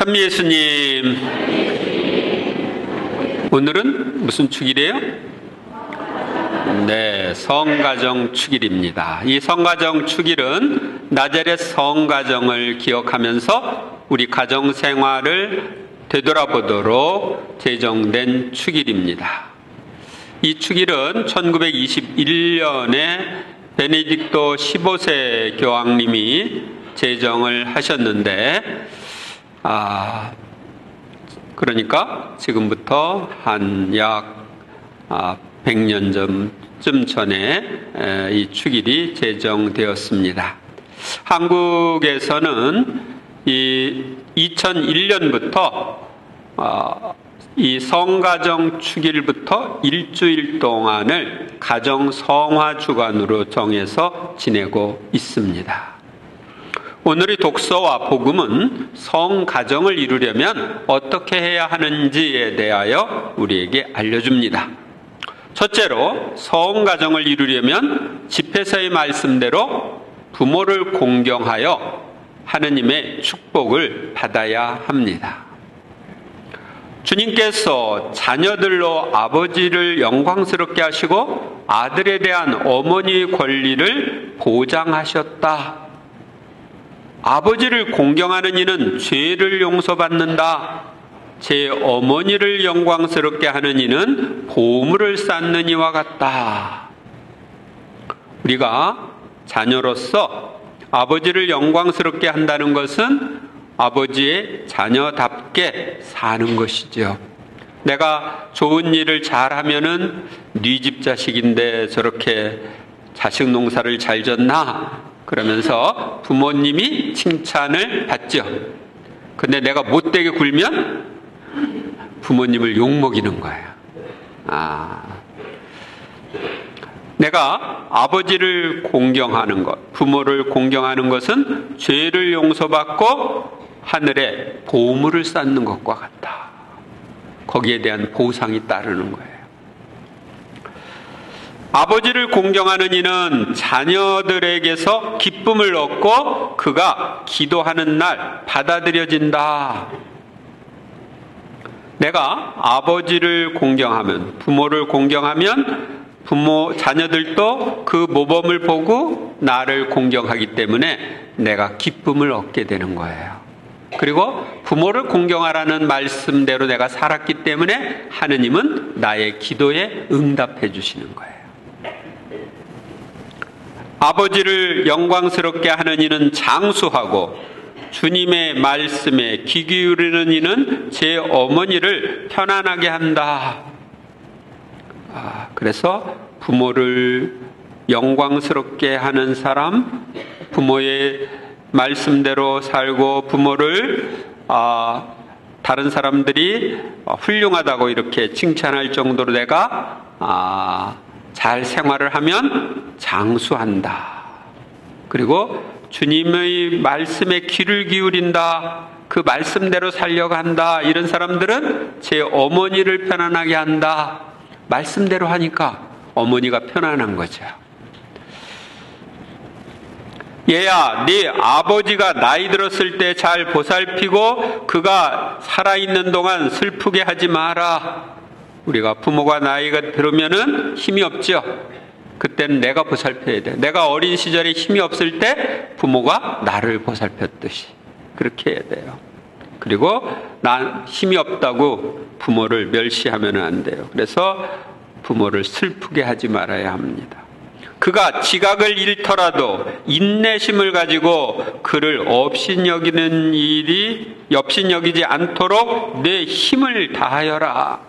찬미 예수님, 오늘은 무슨 축일이에요? 네, 성가정 축일입니다. 이 성가정 축일은 나자렛 성가정을 기억하면서 우리 가정 생활을 되돌아보도록 제정된 축일입니다. 이 축일은 1921년에 베네딕토 15세 교황님이 제정을 하셨는데, 그러니까 지금부터 한 약 100년 전쯤 전에 이 축일이 제정되었습니다. 한국에서는 이 2001년부터 이 성가정 축일부터 일주일 동안을 가정 성화 주간으로 정해서 지내고 있습니다. 오늘의 독서와 복음은 성가정을 이루려면 어떻게 해야 하는지에 대하여 우리에게 알려줍니다. 첫째로, 성가정을 이루려면 집회서의 말씀대로 부모를 공경하여 하느님의 축복을 받아야 합니다. 주님께서 자녀들로 아버지를 영광스럽게 하시고 아들에 대한 어머니의 권리를 보장하셨다. 아버지를 공경하는 이는 죄를 용서받는다. 제 어머니를 영광스럽게 하는 이는 보물을 쌓는 이와 같다. 우리가 자녀로서 아버지를 영광스럽게 한다는 것은 아버지의 자녀답게 사는 것이죠. 내가 좋은 일을 잘하면은 네 집 자식인데 저렇게 자식 농사를 잘 졌나? 그러면서 부모님이 칭찬을 받죠. 근데 내가 못되게 굴면 부모님을 욕먹이는 거예요. 내가 아버지를 공경하는 것, 부모를 공경하는 것은 죄를 용서받고 하늘에 보물을 쌓는 것과 같다. 거기에 대한 보상이 따르는 거예요. 아버지를 공경하는 이는 자녀들에게서 기쁨을 얻고 그가 기도하는 날 받아들여진다. 내가 아버지를 공경하면, 부모를 공경하면 자녀들도 그 모범을 보고 나를 공경하기 때문에 내가 기쁨을 얻게 되는 거예요. 그리고 부모를 공경하라는 말씀대로 내가 살았기 때문에 하느님은 나의 기도에 응답해 주시는 거예요. 아버지를 영광스럽게 하는 이는 장수하고 주님의 말씀에 귀 기울이는 이는 제 어머니를 편안하게 한다. 그래서 부모를 영광스럽게 하는 사람, 부모의 말씀대로 살고 부모를 다른 사람들이 훌륭하다고 이렇게 칭찬할 정도로 내가 잘 생활을 하면 장수한다. 그리고 주님의 말씀에 귀를 기울인다. 그 말씀대로 살려간다. 이런 사람들은 제 어머니를 편안하게 한다. 말씀대로 하니까 어머니가 편안한 거죠. 얘야, 네 아버지가 나이 들었을 때 잘 보살피고 그가 살아있는 동안 슬프게 하지 마라. 우리가 부모가 나이가 들으면은 힘이 없죠. 그때는 내가 보살펴야 돼. 내가 어린 시절에 힘이 없을 때 부모가 나를 보살폈듯이 그렇게 해야 돼요. 그리고 난 힘이 없다고 부모를 멸시하면 안 돼요. 그래서 부모를 슬프게 하지 말아야 합니다. 그가 지각을 잃더라도 인내심을 가지고 그를 업신여기지 않도록 내 힘을 다하여라.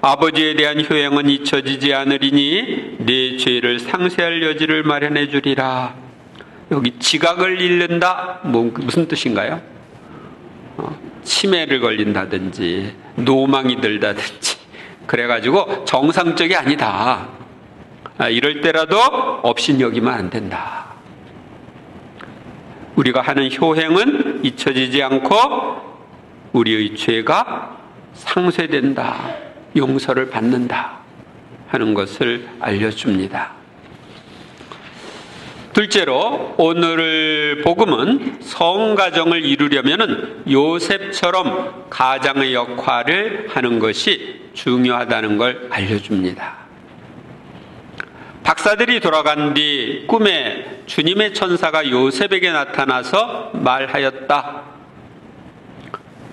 아버지에 대한 효행은 잊혀지지 않으리니 내 죄를 상쇄할 여지를 마련해 주리라. 여기 지각을 잃는다? 무슨 뜻인가요? 치매를 걸린다든지 노망이 들다든지 그래가지고 정상적이 아니다. 이럴 때라도 업신여기면 안 된다. 우리가 하는 효행은 잊혀지지 않고 우리의 죄가 상쇄된다. 용서를 받는다 하는 것을 알려줍니다. 둘째로 오늘 복음은 성가정을 이루려면 요셉처럼 가장의 역할을 하는 것이 중요하다는 걸 알려줍니다. 박사들이 돌아간 뒤 꿈에 주님의 천사가 요셉에게 나타나서 말하였다.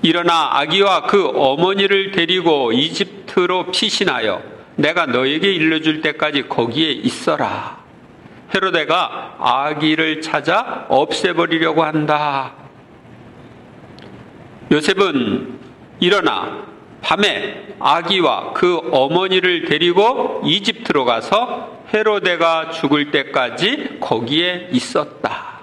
일어나 아기와 그 어머니를 데리고 이집트로 피신하여 내가 너에게 일러줄 때까지 거기에 있어라. 헤로데가 아기를 찾아 없애버리려고 한다. 요셉은 일어나 밤에 아기와 그 어머니를 데리고 이집트로 가서 헤로데가 죽을 때까지 거기에 있었다.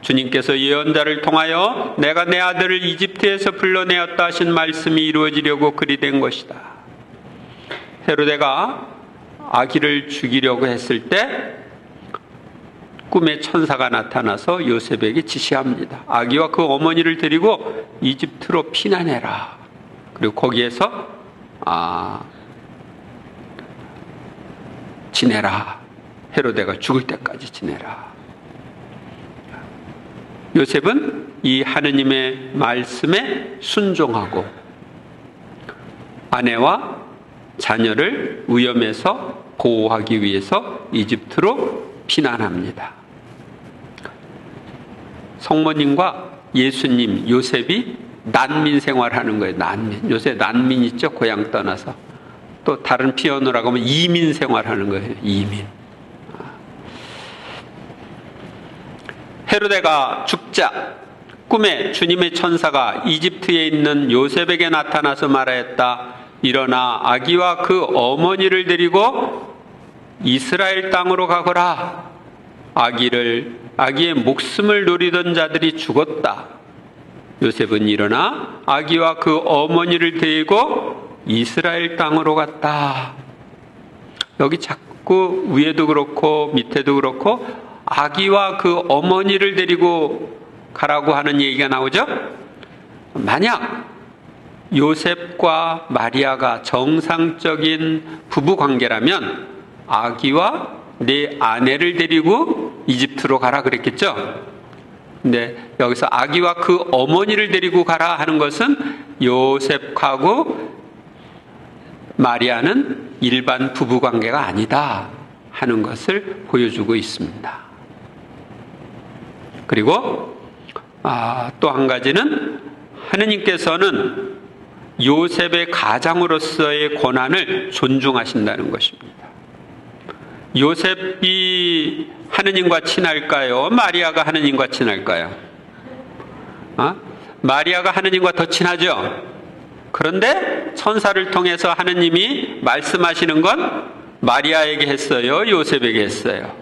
주님께서 예언자를 통하여 내가 내 아들을 이집트에서 불러내었다 하신 말씀이 이루어지려고 그리 된 것이다. 헤로데가 아기를 죽이려고 했을 때 꿈에 천사가 나타나서 요셉에게 지시합니다. 아기와 그 어머니를 데리고 이집트로 피난해라. 그리고 거기에서 지내라. 헤로데가 죽을 때까지 지내라. 요셉은 이 하느님의 말씀에 순종하고 아내와 자녀를 위험에서 보호하기 위해서 이집트로 피난합니다. 성모님과 예수님, 요셉이 난민 생활하는 거예요. 난민. 요새 난민 있죠? 고향 떠나서. 또 다른 표현으로 하면 이민 생활하는 거예요. 이민. 헤로데가 죽자 꿈에 주님의 천사가 이집트에 있는 요셉에게 나타나서 말하였다. 일어나 아기와 그 어머니를 데리고 이스라엘 땅으로 가거라. 아기의 목숨을 노리던 자들이 죽었다. 요셉은 일어나 아기와 그 어머니를 데리고 이스라엘 땅으로 갔다. 여기 자꾸 위에도 그렇고 밑에도 그렇고 아기와 그 어머니를 데리고 가라고 하는 얘기가 나오죠. 만약 요셉과 마리아가 정상적인 부부 관계라면 아기와 내 아내를 데리고 이집트로 가라 그랬겠죠. 근데 여기서 아기와 그 어머니를 데리고 가라 하는 것은 요셉하고 마리아는 일반 부부 관계가 아니다 하는 것을 보여주고 있습니다. 그리고 또 한 가지는 하느님께서는 요셉의 가장으로서의 권한을 존중하신다는 것입니다. 요셉이 하느님과 친할까요? 마리아가 하느님과 친할까요? 마리아가 하느님과 더 친하죠? 그런데 천사를 통해서 하느님이 말씀하시는 건 마리아에게 했어요? 요셉에게 했어요?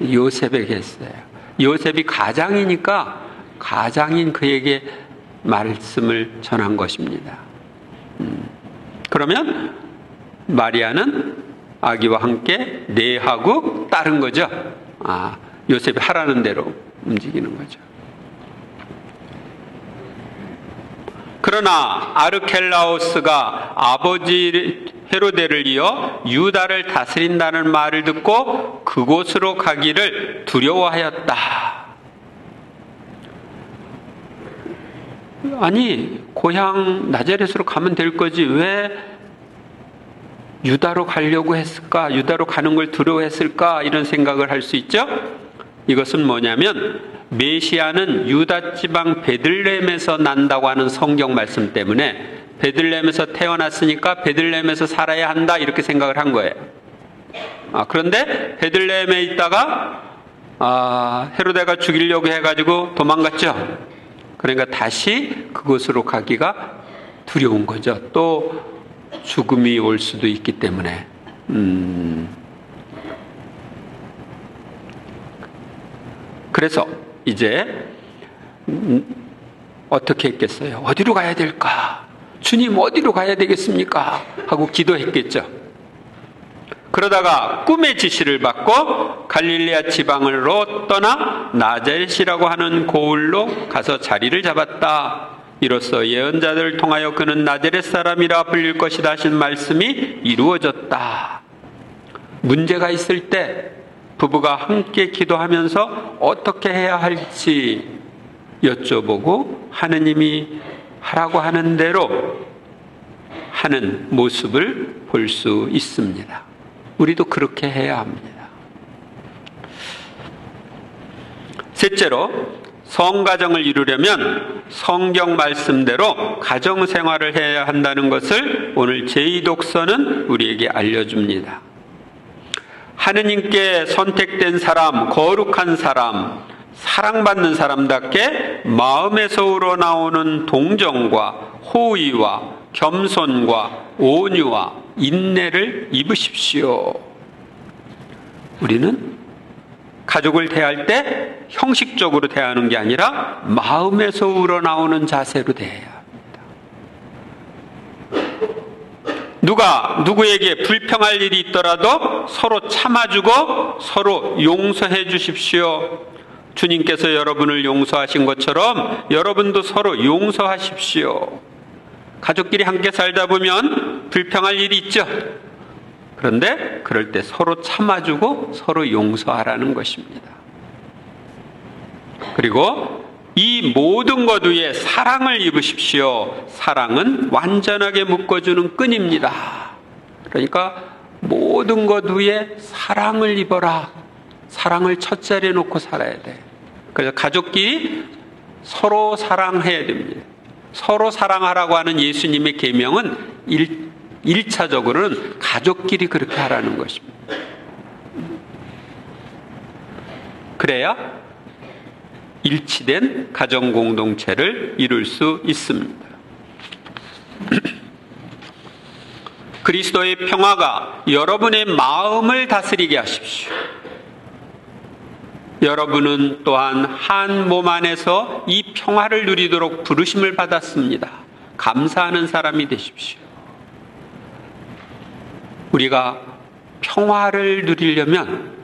요셉에게 했어요. 요셉이 가장이니까 가장인 그에게 말씀을 전한 것입니다. 그러면 마리아는 아기와 함께 내하고 따른 거죠. 요셉이 하라는 대로 움직이는 거죠. 그러나 아르켈라오스가 아버지 헤로데를 이어 유다를 다스린다는 말을 듣고 그곳으로 가기를 두려워하였다. 아니, 고향 나자렛으로 가면 될 거지 왜 유다로 가려고 했을까? 유다로 가는 걸 두려워했을까? 이런 생각을 할 수 있죠. 이것은 뭐냐면 메시아는 유다 지방 베들레헴에서 난다고 하는 성경 말씀 때문에 베들레헴에서 태어났으니까 베들레헴에서 살아야 한다 이렇게 생각을 한 거예요. 그런데 베들레헴에 있다가 헤로데가 죽이려고 해가지고 도망갔죠. 그러니까 다시 그곳으로 가기가 두려운 거죠. 또 죽음이 올 수도 있기 때문에. 그래서 이제 어떻게 했겠어요? 어디로 가야 될까? 주님 어디로 가야 되겠습니까? 하고 기도했겠죠. 그러다가 꿈의 지시를 받고 갈릴레아 지방으로 떠나 나자렛이라고 하는 고을로 가서 자리를 잡았다. 이로써 예언자들을 통하여 그는 나자렛 사람이라 불릴 것이다 하신 말씀이 이루어졌다. 문제가 있을 때 부부가 함께 기도하면서 어떻게 해야 할지 여쭤보고 하느님이 하라고 하는 대로 하는 모습을 볼 수 있습니다. 우리도 그렇게 해야 합니다. 셋째로, 성가정을 이루려면 성경 말씀대로 가정생활을 해야 한다는 것을 오늘 제2독서는 우리에게 알려줍니다. 하느님께 선택된 사람, 거룩한 사람, 사랑받는 사람답게 마음에서 우러나오는 동정과 호의와 겸손과 온유와 인내를 입으십시오. 우리는 가족을 대할 때 형식적으로 대하는 게 아니라 마음에서 우러나오는 자세로 대해야 합니다. 누가 누구에게 불평할 일이 있더라도 서로 참아주고 서로 용서해 주십시오. 주님께서 여러분을 용서하신 것처럼 여러분도 서로 용서하십시오. 가족끼리 함께 살다 보면 불평할 일이 있죠. 그런데 그럴 때 서로 참아주고 서로 용서하라는 것입니다. 그리고 이 모든 것 위에 사랑을 입으십시오. 사랑은 완전하게 묶어주는 끈입니다. 그러니까 모든 것 위에 사랑을 입어라. 사랑을 첫 자리에 놓고 살아야 돼. 그래서 가족끼리 서로 사랑해야 됩니다. 서로 사랑하라고 하는 예수님의 계명은 1차적으로는 가족끼리 그렇게 하라는 것입니다. 그래야 일치된 가정 공동체를 이룰 수 있습니다. 그리스도의 평화가 여러분의 마음을 다스리게 하십시오. 여러분은 또한 한 몸 안에서 이 평화를 누리도록 부르심을 받았습니다. 감사하는 사람이 되십시오. 우리가 평화를 누리려면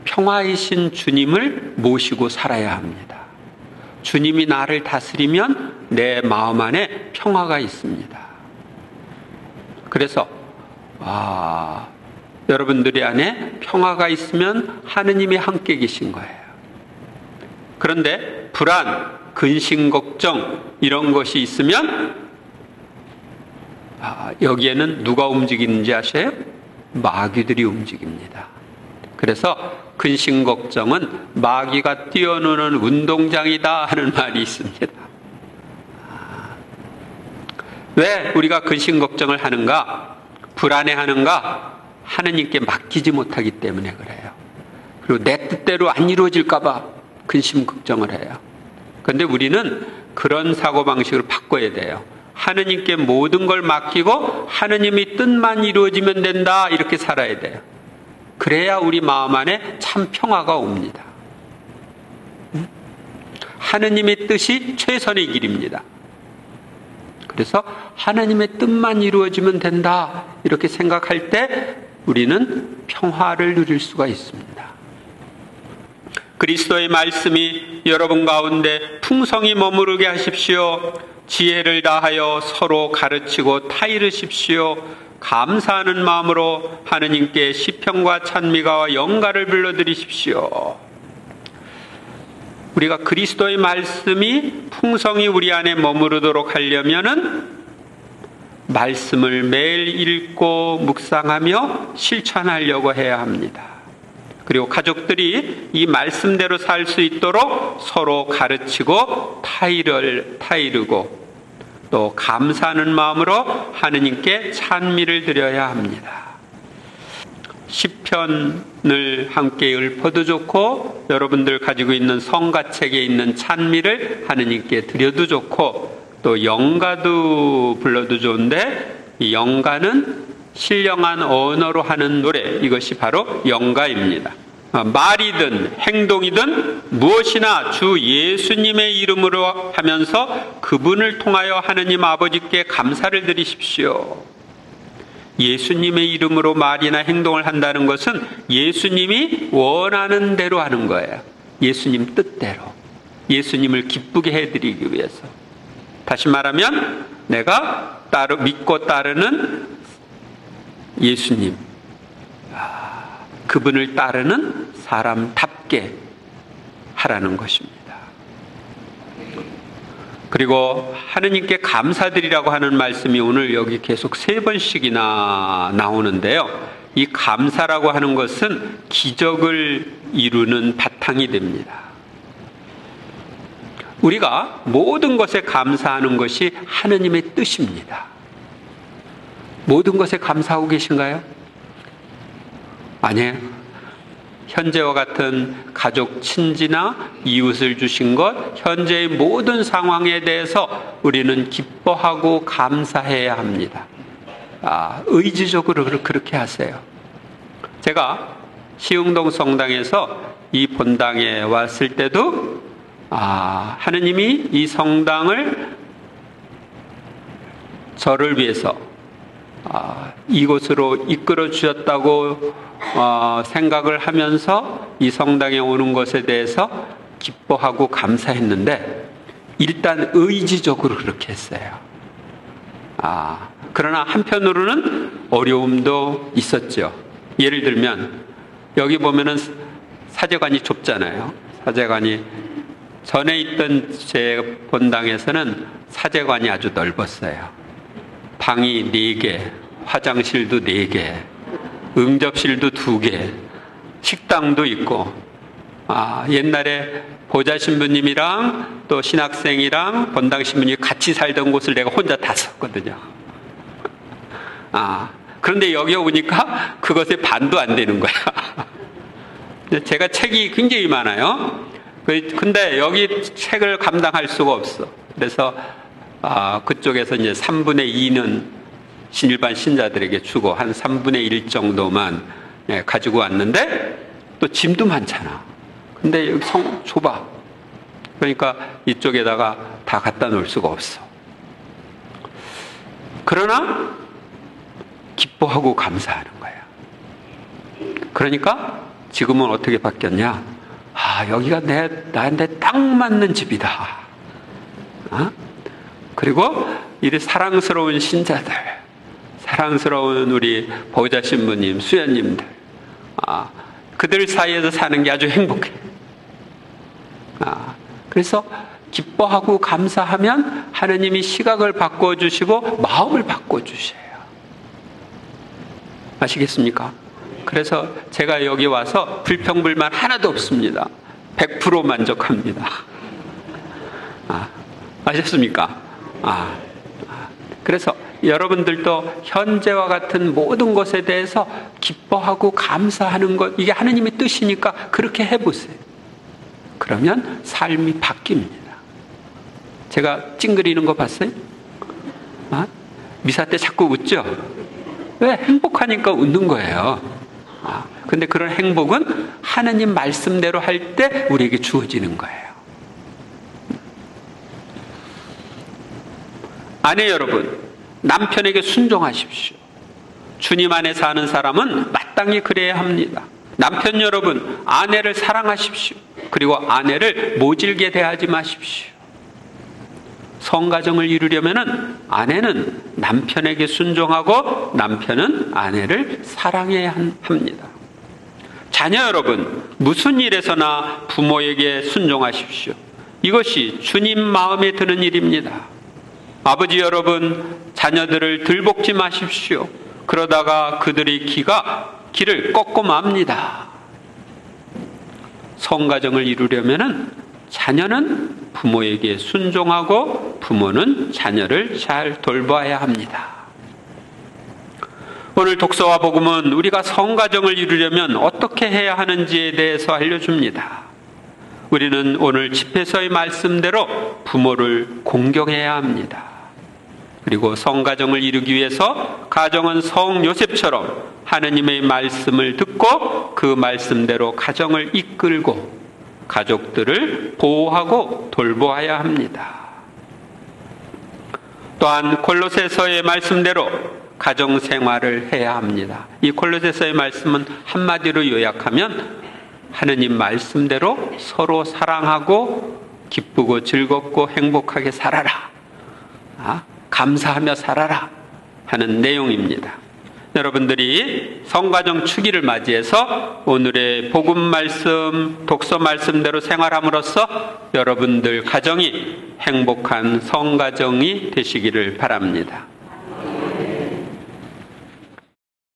평화이신 주님을 모시고 살아야 합니다. 주님이 나를 다스리면 내 마음 안에 평화가 있습니다. 그래서 여러분들의 안에 평화가 있으면 하느님이 함께 계신 거예요. 그런데 불안, 근심, 걱정 이런 것이 있으면 여기에는 누가 움직이는지 아세요? 마귀들이 움직입니다. 그래서 근심, 걱정은 마귀가 뛰어노는 운동장이다 하는 말이 있습니다. 왜 우리가 근심, 걱정을 하는가? 불안해하는가? 하느님께 맡기지 못하기 때문에 그래요. 그리고 내 뜻대로 안 이루어질까 봐 근심 걱정을 해요. 그런데 우리는 그런 사고방식을 바꿔야 돼요. 하느님께 모든 걸 맡기고 하느님의 뜻만 이루어지면 된다 이렇게 살아야 돼요. 그래야 우리 마음 안에 참 평화가 옵니다. 하느님의 뜻이 최선의 길입니다. 그래서 하나님의 뜻만 이루어지면 된다 이렇게 생각할 때 우리는 평화를 누릴 수가 있습니다. 그리스도의 말씀이 여러분 가운데 풍성히 머무르게 하십시오. 지혜를 다하여 서로 가르치고 타이르십시오. 감사하는 마음으로 하느님께 시편과 찬미가와 영가를 불러드리십시오. 우리가 그리스도의 말씀이 풍성히 우리 안에 머무르도록 하려면은 말씀을 매일 읽고 묵상하며 실천하려고 해야 합니다. 그리고 가족들이 이 말씀대로 살 수 있도록 서로 가르치고 타이르고 또 감사하는 마음으로 하느님께 찬미를 드려야 합니다. 시편을 함께 읊어도 좋고 여러분들 가지고 있는 성가책에 있는 찬미를 하느님께 드려도 좋고 또 영가도 불러도 좋은데 이 영가는 신령한 언어로 하는 노래, 이것이 바로 영가입니다. 말이든 행동이든 무엇이나 주 예수님의 이름으로 하면서 그분을 통하여 하느님 아버지께 감사를 드리십시오. 예수님의 이름으로 말이나 행동을 한다는 것은 예수님이 원하는 대로 하는 거예요. 예수님 뜻대로. 예수님을 기쁘게 해드리기 위해서. 다시 말하면 내가 믿고 따르는 예수님, 그분을 따르는 사람답게 하라는 것입니다. 그리고 하느님께 감사드리라고 하는 말씀이 오늘 여기 계속 3번씩이나 나오는데요. 이 감사라고 하는 것은 기적을 이루는 바탕이 됩니다. 우리가 모든 것에 감사하는 것이 하느님의 뜻입니다. 모든 것에 감사하고 계신가요? 아니에요. 현재와 같은 가족, 친지나 이웃을 주신 것, 현재의 모든 상황에 대해서 우리는 기뻐하고 감사해야 합니다. 의지적으로 그렇게 하세요. 제가 시흥동 성당에서 이 본당에 왔을 때도 하느님이 이 성당을 저를 위해서 이곳으로 이끌어 주셨다고 생각을 하면서 이 성당에 오는 것에 대해서 기뻐하고 감사했는데 일단 의지적으로 그렇게 했어요. 그러나 한편으로는 어려움도 있었죠. 예를 들면 여기 보면은 사제관이 좁잖아요. 사제관이 전에 있던 제 본당에서는 사제관이 아주 넓었어요. 방이 4개, 화장실도 4개, 응접실도 2개, 식당도 있고, 옛날에 보좌 신부님이랑 또 신학생이랑 본당 신부님이 같이 살던 곳을 내가 혼자 다 썼거든요. 그런데 여기 오니까 그것의 반도 안 되는 거야. 제가 책이 굉장히 많아요. 근데 여기 책을 감당할 수가 없어. 그래서 그쪽에서 이제 3분의 2는 일반 신자들에게 주고 한 3분의 1 정도만 가지고 왔는데 또 짐도 많잖아. 근데 여기 성 좁아. 그러니까 이쪽에다가 다 갖다 놓을 수가 없어. 그러나 기뻐하고 감사하는 거야. 그러니까 지금은 어떻게 바뀌었냐? 여기가 나한테 딱 맞는 집이다. 그리고 이 사랑스러운 신자들, 사랑스러운 우리 보좌 신부님, 수연님들, 그들 사이에서 사는 게 아주 행복해. 그래서 기뻐하고 감사하면 하느님이 시각을 바꿔주시고 마음을 바꿔주셔요. 아시겠습니까? 그래서 제가 여기 와서 불평불만 하나도 없습니다. 100% 만족합니다. 아셨습니까? 그래서 여러분들도 현재와 같은 모든 것에 대해서 기뻐하고 감사하는 것, 이게 하느님의 뜻이니까 그렇게 해보세요. 그러면 삶이 바뀝니다. 제가 찡그리는 거 봤어요? 미사 때 자꾸 웃죠? 왜? 행복하니까 웃는 거예요. 근데 그런 행복은 하느님 말씀대로 할 때 우리에게 주어지는 거예요. 아내 여러분, 남편에게 순종하십시오. 주님 안에 사는 사람은 마땅히 그래야 합니다. 남편 여러분, 아내를 사랑하십시오. 그리고 아내를 모질게 대하지 마십시오. 성가정을 이루려면 아내는 남편에게 순종하고 남편은 아내를 사랑해야 합니다. 자녀 여러분, 무슨 일에서나 부모에게 순종하십시오. 이것이 주님 마음에 드는 일입니다. 아버지 여러분, 자녀들을 들볶지 마십시오. 그러다가 그들의 길을 꺾고 맙니다. 성가정을 이루려면 자녀는 부모에게 순종하고 부모는 자녀를 잘 돌봐야 합니다. 오늘 독서와 복음은 우리가 성가정을 이루려면 어떻게 해야 하는지에 대해서 알려줍니다. 우리는 오늘 집회서의 말씀대로 부모를 공경해야 합니다. 그리고 성가정을 이루기 위해서 가정은 성 요셉처럼 하느님의 말씀을 듣고 그 말씀대로 가정을 이끌고 가족들을 보호하고 돌보아야 합니다. 또한 골로새서의 말씀대로 가정 생활을 해야 합니다. 이 골로새서의 말씀은 한마디로 요약하면 하느님 말씀대로 서로 사랑하고 기쁘고 즐겁고 행복하게 살아라. 감사하며 살아라 하는 내용입니다. 여러분들이 성가정 축일을 맞이해서 오늘의 복음 말씀, 독서 말씀대로 생활함으로써 여러분들 가정이 행복한 성가정이 되시기를 바랍니다.